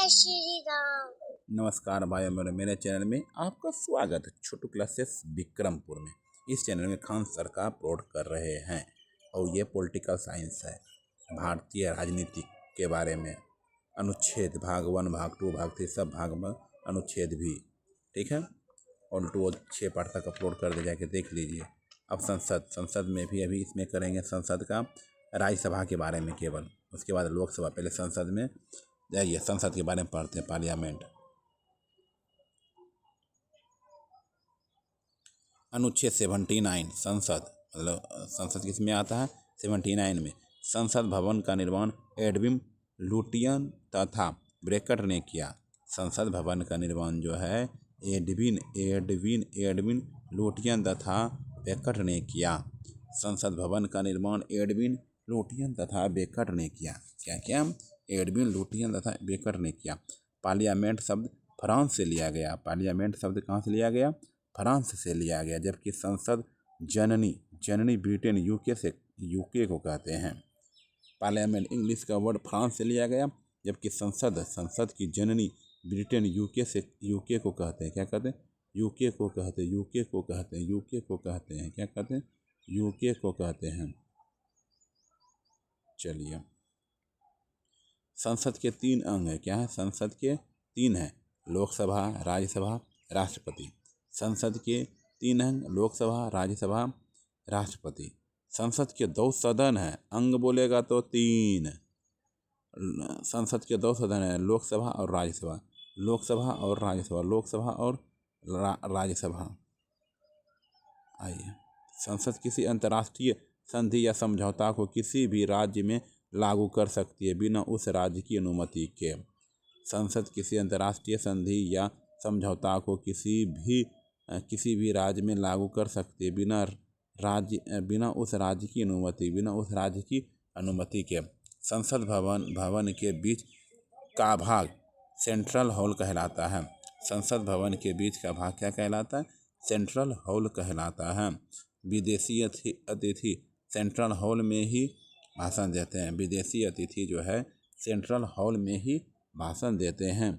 जय श्री राम। नमस्कार भाई मेरे चैनल में आपका स्वागत है। छोटू क्लासेस विक्रमपुर में इस चैनल में खान सर का अपलोड कर रहे हैं और ये पॉलिटिकल साइंस है, भारतीय राजनीति के बारे में अनुच्छेद भाग 1 भाग 2 भाग 3 सब भाग में अनुच्छेद भी, ठीक है। और 6 पार्ट तक अपलोड कर दे, जाके देख लीजिए। अब संसद में भी अभी इसमें करेंगे संसद का, राज्यसभा के बारे में केवल, उसके बाद लोकसभा। पहले संसद में जाइए, संसद के बारे में पढ़ते हैं। पार्लियामेंट अनुच्छेद 79 संसद, मतलब संसद किस में आता है? 79 में। संसद भवन का निर्माण एडविन लुटियन तथा ब्रैकेट ने किया। संसद भवन का निर्माण जो है एडविन लुटियन तथा ब्रैकेट ने किया। संसद भवन का निर्माण एडविन लुटियन तथा ब्रैकेट ने किया। क्या क्या? एडविन लुटियन तथा ब्रैकेट ने किया। पार्लियामेंट शब्द फ्रांस से लिया गया। पार्लियामेंट शब्द कहाँ से लिया गया? फ्रांस से लिया गया। जबकि संसद जननी ब्रिटेन यूके को कहते हैं। पार्लियामेंट इंग्लिश का वर्ड फ्रांस से लिया गया, जबकि संसद की जननी ब्रिटेन यूके को कहते हैं। क्या कहते हैं? यूके को कहते हैं। क्या कहते हैं? यूके को कहते हैं। चलिए, संसद के 3 अंग है। क्या है? संसद के 3 हैं, लोकसभा, राज्यसभा, राष्ट्रपति। संसद के 3 अंग, लोकसभा, राज्यसभा, राष्ट्रपति। संसद के 2 सदन हैं, अंग बोलेगा तो 3। संसद के 2 सदन हैं, लोकसभा और राज्यसभा। आइए, संसद किसी अंतर्राष्ट्रीय संधि या समझौता को किसी भी राज्य में लागू कर सकती है बिना उस राज्य की अनुमति के। संसद किसी अंतर्राष्ट्रीय संधि या समझौता को किसी भी राज्य में लागू कर सकती है बिना उस राज्य की अनुमति के। संसद भवन के बीच का भाग सेंट्रल हॉल कहलाता है। संसद भवन के बीच का भाग क्या कहलाता है? सेंट्रल हॉल कहलाता है। विदेशी अतिथि सेंट्रल हॉल में ही भाषण देते हैं। विदेशी अतिथि जो है सेंट्रल हॉल में ही भाषण देते हैं।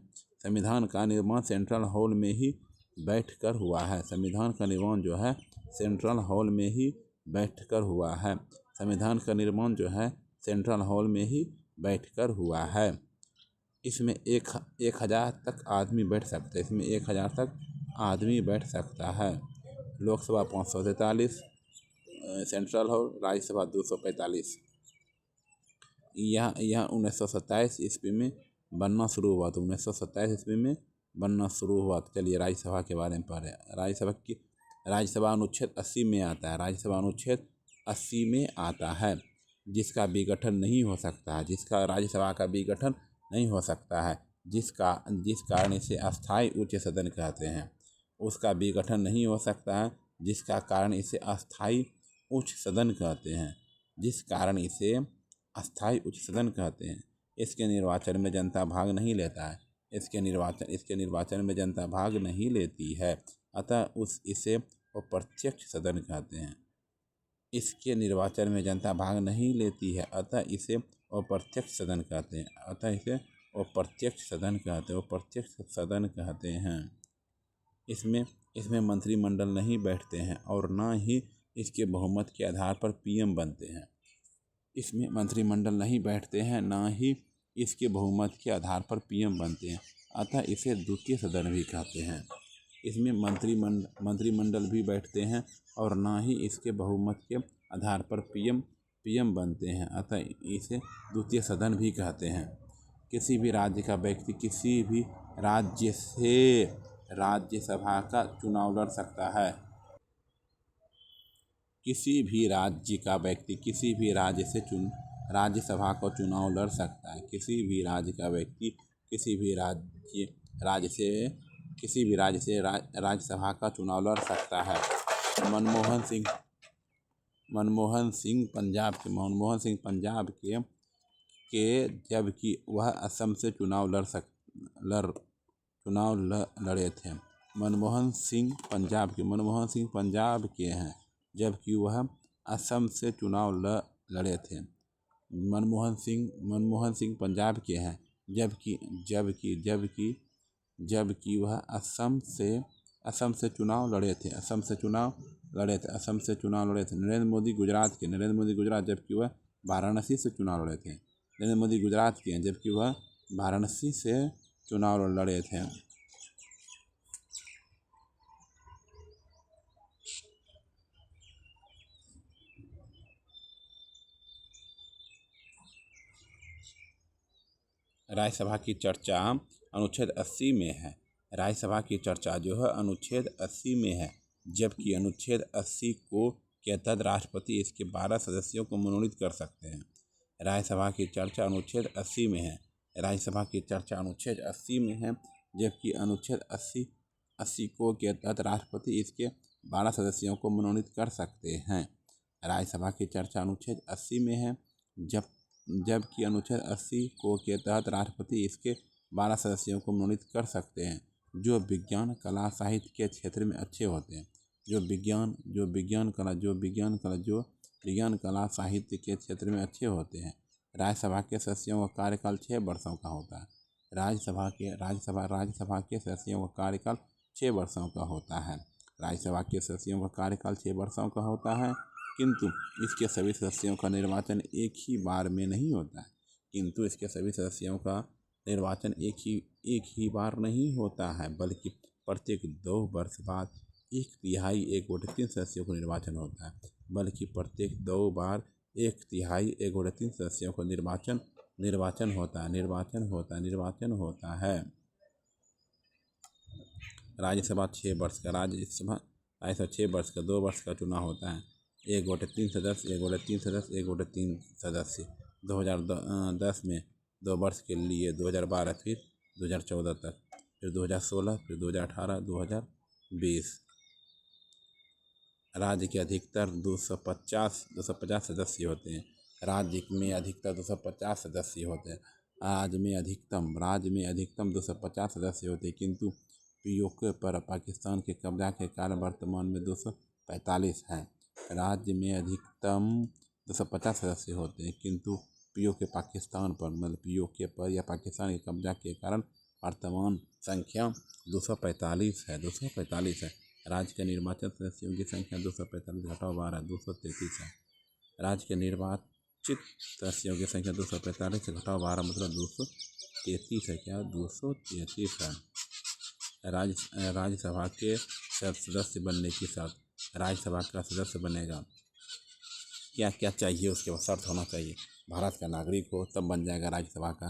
संविधान का निर्माण सेंट्रल हॉल में ही बैठकर हुआ है। संविधान का निर्माण जो है सेंट्रल हॉल में ही बैठकर हुआ है। संविधान का निर्माण जो है सेंट्रल हॉल में ही बैठकर हुआ है। इसमें 1000 तक आदमी बैठ सकते हैं। इसमें 1000 तक आदमी बैठ सकता है। Lok Sabha 543, central hall, Rajya Sabha 245। यह 1927 ईस्वी में बनना शुरू हुआ। तो 1927 ईस्वी में बनना शुरू हुआ। तो चलिए, राज्यसभा के बारे में पढ़ें। राज्यसभा अनुच्छेद 80 में आता है। राज्यसभा अनुच्छेद 80 में आता है, जिसका विघटन नहीं हो सकता है। जिसका राज्यसभा का विघटन नहीं हो सकता है, जिस कारण इसे अस्थायी उच्च सदन कहते हैं। उसका विघटन नहीं हो सकता है, जिसका कारण इसे अस्थायी उच्च सदन कहते हैं। इसके निर्वाचन में जनता भाग नहीं लेता है। इसके निर्वाचन में जनता भाग नहीं लेती है, अतः इसे अप्रत्यक्ष सदन कहते हैं। इसके निर्वाचन में जनता भाग नहीं लेती है, अतः इसे अप्रत्यक्ष सदन कहते हैं। इसमें मंत्रिमंडल नहीं बैठते हैं और न ही इसके बहुमत के आधार पर पीएम बनते हैं। इसमें मंत्रिमंडल नहीं बैठते हैं, ना ही इसके बहुमत के आधार पर पीएम बनते हैं, अतः इसे द्वितीय सदन भी कहते हैं। इसमें मंत्रिमंडल भी बैठते हैं और ना ही इसके बहुमत के आधार पर पीएम बनते हैं, अतः इसे द्वितीय सदन भी कहते हैं। किसी भी राज्य का व्यक्ति किसी भी राज्य से राज्यसभा का चुनाव लड़ सकता है। किसी भी राज्य का व्यक्ति किसी भी राज्य से राज्यसभा का चुनाव लड़ सकता है। किसी भी राज्य का व्यक्ति किसी भी राज्य से राज्यसभा का चुनाव लड़ सकता है। मनमोहन सिंह पंजाब के जबकि वह असम से चुनाव लड़े थे। मनमोहन सिंह पंजाब के हैं, जबकि वह असम से चुनाव लड़े थे। मनमोहन सिंह पंजाब के हैं, जबकि जबकि जबकि जबकि वह असम से चुनाव लड़े थे। नरेंद्र मोदी गुजरात जबकि वह वाराणसी से चुनाव लड़े थे। नरेंद्र मोदी गुजरात के हैं जबकि वह वाराणसी से चुनाव लड़े थे। राज्यसभा की चर्चा अनुच्छेद 80 में है। राज्यसभा की चर्चा जो है अनुच्छेद 80 में है, जबकि अनुच्छेद 80 को के तहत राष्ट्रपति इसके 12 सदस्यों को मनोनीत कर सकते हैं। राज्यसभा की चर्चा अनुच्छेद 80 में है। राज्यसभा की चर्चा अनुच्छेद 80 में है, जबकि अनुच्छेद 80 को के तहत राष्ट्रपति इसके 12 सदस्यों को मनोनीत कर सकते हैं। राज्यसभा की चर्चा अनुच्छेद 80 में है, जबकि अनुच्छेद 80 को के तहत राष्ट्रपति इसके 12 सदस्यों को मनोनीत कर सकते हैं जो विज्ञान कला साहित्य के क्षेत्र में अच्छे होते हैं। जो विज्ञान कला साहित्य के क्षेत्र में अच्छे होते हैं। राज्यसभा के सदस्यों का कार्यकाल 6 वर्षों का होता है। राज्यसभा के सदस्यों का कार्यकाल 6 वर्षों का होता है। राज्यसभा के सदस्यों का कार्यकाल 6 वर्षों का होता है, किंतु इसके सभी सदस्यों का निर्वाचन एक ही बार में नहीं होता है। बल्कि प्रत्येक 2 वर्ष बाद 1/3 1/3 सदस्यों को निर्वाचन होता है। सदस्यों को निर्वाचन होता है। राज्यसभा 6 वर्ष का 2 वर्ष का चुनाव होता है। 1/3 सदस्य 2010 में 2 वर्ष के लिए, 2012 फिर 2014 तक, फिर 2016, फिर 2018, 2020। राज्य के अधिकतर 250 सदस्य होते हैं। राज्य में अधिकतर 250 सदस्य होते हैं। राज्य में अधिकतम 250 सदस्य होते हैं, किंतु पीओके पर पाकिस्तान के कब्जा के कारण वर्तमान में 245 हैं। राज्य में अधिकतम 250 सदस्य होते हैं, किंतु पीओके पर या पाकिस्तान के कब्जा के कारण वर्तमान संख्या 245 है। राज्य के निर्वाचित सदस्यों की संख्या 245 घटाओ 12 233 है। राज्य के निर्वाचित सदस्यों की संख्या 245 से घटाओ 12 मतलब 233 है। 233 है। राज्यसभा के सदस्य बनने के साथ राज्यसभा का सदस्य बनेगा, क्या क्या चाहिए उसके बाद शर्त होना चाहिए। भारत का नागरिक हो तब बन जाएगा राज्यसभा का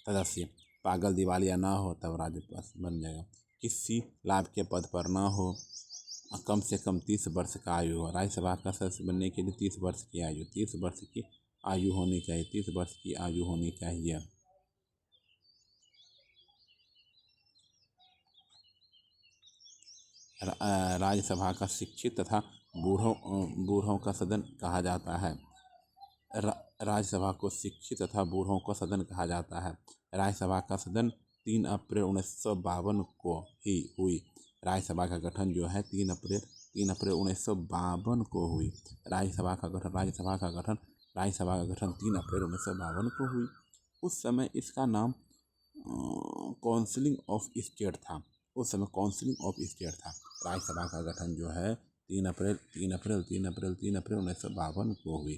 सदस्य। पागल दिवालिया ना हो तब राज्यसभा बन जाएगा। किसी लाभ के पद पर ना हो, कम से कम 30 वर्ष का आयु हो। राज्यसभा का सदस्य बनने के लिए 30 वर्ष की आयु होनी चाहिए। राज्यसभा का शिक्षित तथा बूढ़ों का सदन कहा जाता है। राज्यसभा को शिक्षित तथा बूढ़ों का सदन कहा जाता है। राज्यसभा का सदन 3 अप्रैल 1952 को ही हुई। राज्यसभा का गठन जो है 3 अप्रैल 1952 को हुई। राज्यसभा का गठन 3 अप्रैल 1952 को हुई। उस समय इसका नाम काउंसिल ऑफ स्टेट था। राज्यसभा का गठन जो है 3 अप्रैल 1952 को हुई।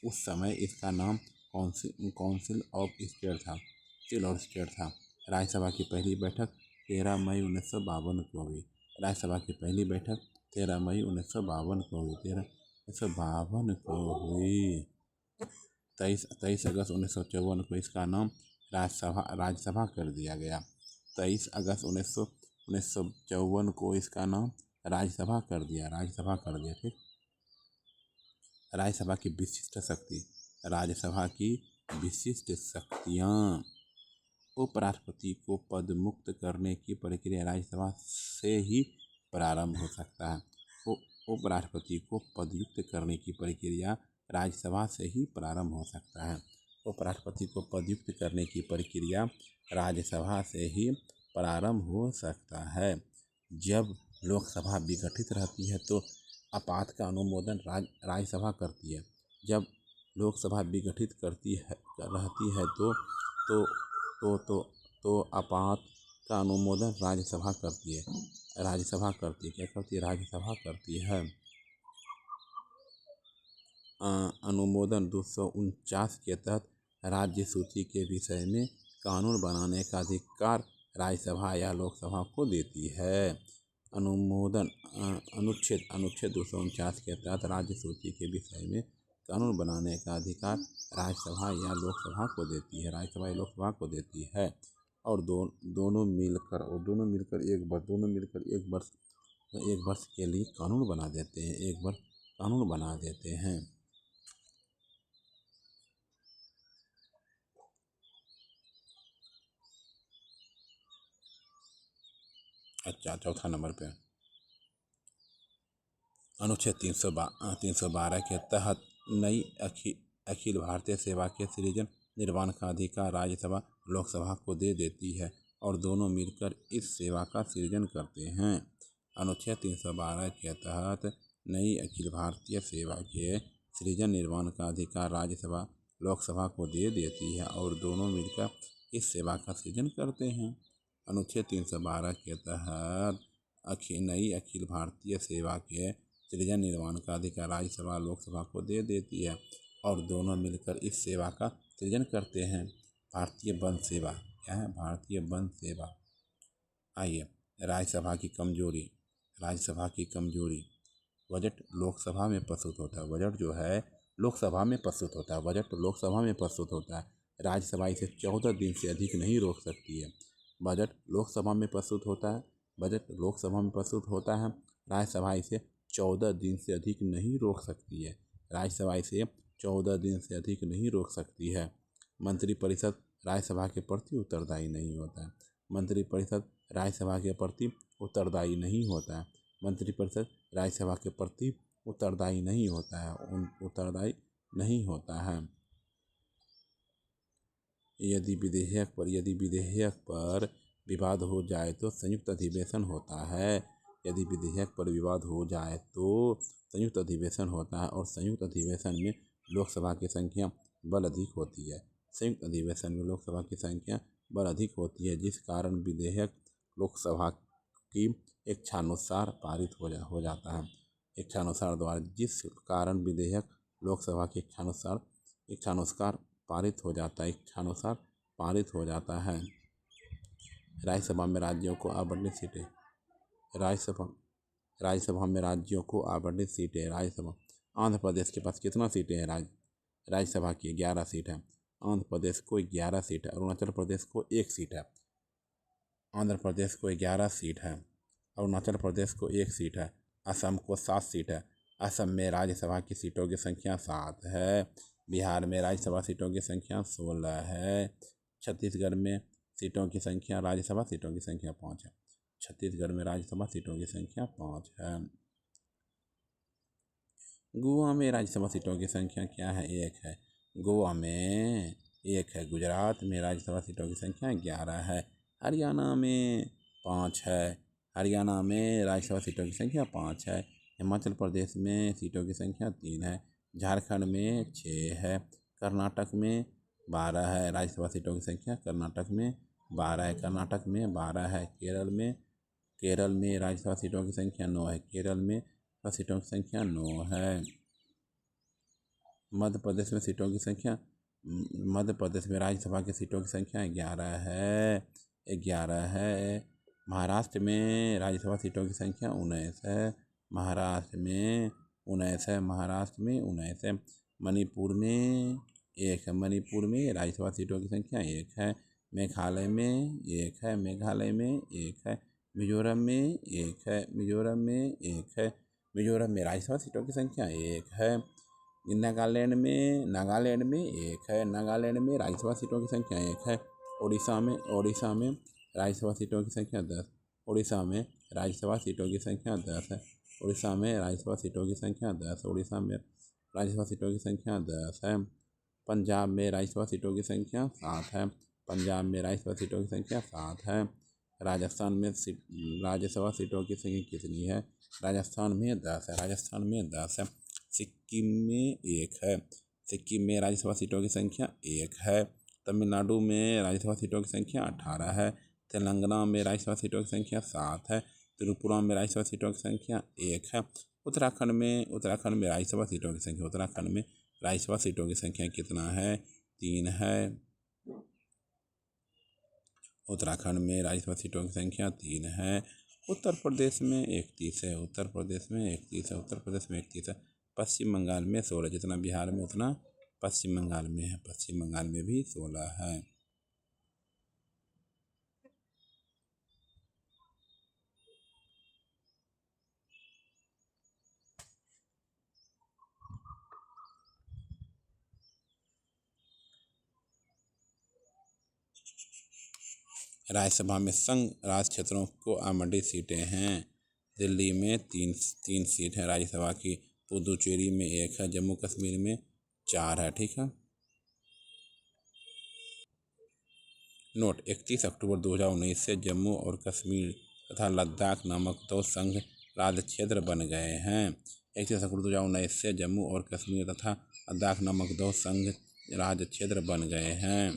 उस समय इसका नाम काउंसिल ऑफ स्टेट था। राज्यसभा की पहली बैठक 13 मई 1952 को हुई। 23 अगस्त 1954 को इसका नाम राज्यसभा कर दिया गया। 23 अगस्त 1954 को इसका नाम राज्यसभा कर दिया। ठीक। राज्यसभा की विशिष्ट शक्तियाँ। उपराष्ट्रपति को पद मुक्त करने की प्रक्रिया राज्यसभा से ही प्रारंभ हो सकता है। उपराष्ट्रपति को पदयुक्त करने की प्रक्रिया राज्यसभा से ही प्रारंभ हो सकता है। उपराष्ट्रपति को पदयुक्त करने की प्रक्रिया राज्यसभा से ही प्रारंभ हो सकता है। जब लोकसभा विघटित रहती है तो आपात का अनुमोदन राज्यसभा करती है। जब लोकसभा विघटित करती है रहती है तो आपात का अनुमोदन राज्यसभा करती है। राज्यसभा करती है, क्या करती है? राज्यसभा करती है। अनुमोदन 249 के तहत राज्य सूची के विषय में कानून बनाने का अधिकार राज्यसभा या लोकसभा को देती है। अनुमोदन अनुच्छेद 249 के तहत राज्य सूची के विषय में कानून बनाने का अधिकार राज्यसभा या लोकसभा को देती है। राज्यसभा या लोकसभा को देती है। और दोनों मिलकर एक वर्ष के लिए कानून बना देते हैं। एक वर्ष कानून बना देते हैं। अच्छा, चौथा नंबर पे अनुच्छेद 312 के तहत नई अखिल भारतीय सेवा के सृजन निर्माण का अधिकार राज्यसभा लोकसभा को दे देती है और दोनों मिलकर इस सेवा का सृजन करते हैं। अनुच्छेद 312 के तहत नई अखिल भारतीय सेवा के सृजन निर्माण का अधिकार राज्यसभा लोकसभा को दे देती है और दोनों मिलकर इस सेवा का सृजन करते हैं। अनुच्छेद 312 के तहत नई अखिल भारतीय सेवा के सृजन निर्माण का अधिकार राज्यसभा लोकसभा को दे देती है और दोनों मिलकर इस सेवा का सृजन करते हैं। भारतीय वन सेवा क्या है? भारतीय वन सेवा। आइए, राज्यसभा की कमजोरी। बजट लोकसभा में प्रस्तुत होता है। बजट जो है लोकसभा में प्रस्तुत होता है। बजट राज्यसभा इसे 14 दिन से अधिक नहीं रोक सकती है। बजट लोकसभा में प्रस्तुत होता है। राज्यसभा इसे 14 दिन से अधिक नहीं रोक सकती है। राज्यसभा इसे 14 दिन से अधिक नहीं रोक सकती है। मंत्रिपरिषद राज्यसभा के प्रति उत्तरदायी नहीं होता है। मंत्रिपरिषद राज्यसभा के प्रति उत्तरदायी नहीं होता है। मंत्रिपरिषद राज्यसभा के प्रति उत्तरदायी नहीं होता है। यदि विधेयक पर विवाद हो जाए तो संयुक्त अधिवेशन होता है। यदि विधेयक पर विवाद हो जाए तो संयुक्त अधिवेशन होता है और संयुक्त अधिवेशन में लोकसभा की संख्या बल अधिक होती है। संयुक्त अधिवेशन में लोकसभा की संख्या बल अधिक होती है, जिस कारण विधेयक लोकसभा की इच्छानुसार पारित हो जाता है। इच्छानुसार द्वारा जिस कारण विधेयक लोकसभा की इच्छानुसार पारित हो जाता है। राज्यसभा में राज्यों को आवंटित सीटें। राज्यसभा में राज्यों को आवंटित सीटें। राज्यसभा आंध्र प्रदेश के पास कितना सीटें हैं? राज्यसभा की 11 सीट है। आंध्र प्रदेश को 11 सीट है। अरुणाचल प्रदेश को 1 सीट है। आंध्र प्रदेश को 11 सीट है। अरुणाचल प्रदेश को 1 सीट है। असम को 7 सीट है। असम में राज्यसभा की सीटों की संख्या 7 है। बिहार में राज्यसभा सीटों की संख्या 16 है। छत्तीसगढ़ में सीटों की संख्या राज्यसभा सीटों की संख्या 5 है। छत्तीसगढ़ में राज्यसभा सीटों की संख्या 5 है। गोवा में राज्यसभा सीटों की संख्या क्या है? 1 है। गोवा में 1 है। गुजरात में राज्यसभा सीटों की संख्या 11 है। हरियाणा में 5 है। हरियाणा में राज्यसभा सीटों की संख्या 5 है। हिमाचल प्रदेश में सीटों की संख्या 3 है। झारखंड में 6 है। कर्नाटक में 12 है। राज्यसभा सीटों की संख्या कर्नाटक में 12 है। कर्नाटक में 12 है। केरल में राज्यसभा सीटों की संख्या 9 है। केरल में सीटों की संख्या 9 है। मध्य प्रदेश में राज्यसभा की सीटों की संख्या 11 है। महाराष्ट्र में राज्यसभा सीटों की संख्या 19 है। महाराष्ट्र में 19 है। मणिपुर में 1 है। मणिपुर में राज्यसभा सीटों की संख्या 1 है। मेघालय में 1 है। मेघालय में 1 है। मिजोरम में 1 है। मिजोरम में 1 है। मिजोरम में राज्यसभा सीटों की संख्या 1 है। नागालैंड में 1 है। नागालैंड में राज्यसभा सीटों की संख्या 1 है। उड़ीसा में राज्यसभा सीटों की संख्या 10। उड़ीसा में राज्यसभा सीटों की संख्या 10 है। उड़ीसा में राज्यसभा सीटों की संख्या 10। उड़ीसा में राज्यसभा सीटों की संख्या 10 है। पंजाब में राज्यसभा सीटों की संख्या 7 है। पंजाब में राज्यसभा सीटों की संख्या 7 है। राजस्थान में राज्यसभा सीटों की संख्या कितनी है? राजस्थान में 10 है। सिक्किम में 1 है। सिक्किम में राज्यसभा सीटों की संख्या 1 है। तमिलनाडु में राज्यसभा सीटों की संख्या 18 है। तेलंगाना में राज्यसभा सीटों की संख्या 7 है। त्रिपुरा में राज्यसभा सीटों की संख्या 1 है। उत्तराखंड में राज्यसभा सीटों की संख्या कितना है? 3 है। उत्तराखंड में राज्यसभा सीटों की संख्या 3 है। उत्तर प्रदेश में 31 है। उत्तर प्रदेश में 31 है। पश्चिम बंगाल में 16, जितना बिहार में उतना पश्चिम बंगाल में है। पश्चिम बंगाल में भी 16 है। राज्यसभा में संघ राज क्षेत्रों को आवंटित सीटें हैं। दिल्ली में तीन सीट है राज्यसभा की। पुदुचेरी में 1 है। जम्मू कश्मीर में 4 है। ठीक है। नोट: 31 अक्टूबर 2019 से जम्मू और कश्मीर तथा लद्दाख नामक 2 संघ राज्य क्षेत्र बन गए हैं। 31 अक्टूबर 2019 से जम्मू और कश्मीर तथा लद्दाख नामक 2 संघ राज्य क्षेत्र बन गए हैं।